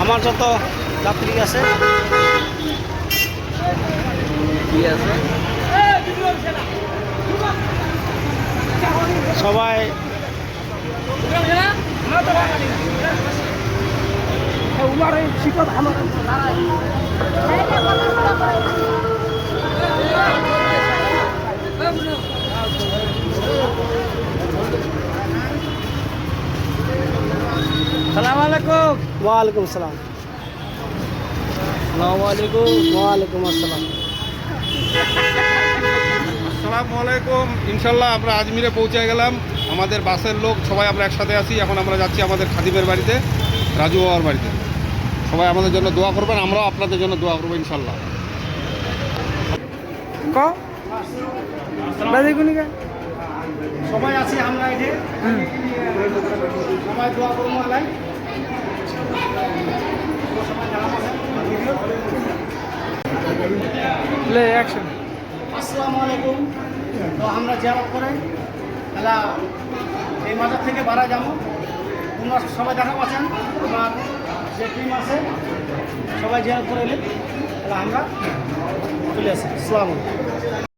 আমার যত যাত্রী আছে সবাই সালাম আলাইকুম। ওয়ালাইকুম আসসালাম। আসসালামু আলাইকুম। ওয়ালাইকুম আসসালাম। আসসালামু আলাইকুম। ইনশাল্লাহ আমরা আজমিরে পৌঁছে গেলাম। আমাদের বাসের লোক সবাই আমরা একসাথে আছি। এখন আমরা যাচ্ছি আমাদের খাদিমের বাড়িতে, রাজু বাবার বাড়িতে। সবাই আমাদের জন্য দোয়া করবেন, আমরাও আপনাদের জন্য দোয়া করবো ইনশাল্লাহ। সবাই আছি আমরা এখানে, সবাই দোয়া করবো আলাই। আসসালামু আলাইকুম। তো আমরা জিয়ারত করে এলা এই মাজার থেকে বাড়া যাবো। তোমরা সবাই দেখা পাচ্ছেন, আমার যে টিম আছে সবাই জিয়ারত করে এলে, তাহলে আমরা চলে আসি। আসসালামু আলাইকুম।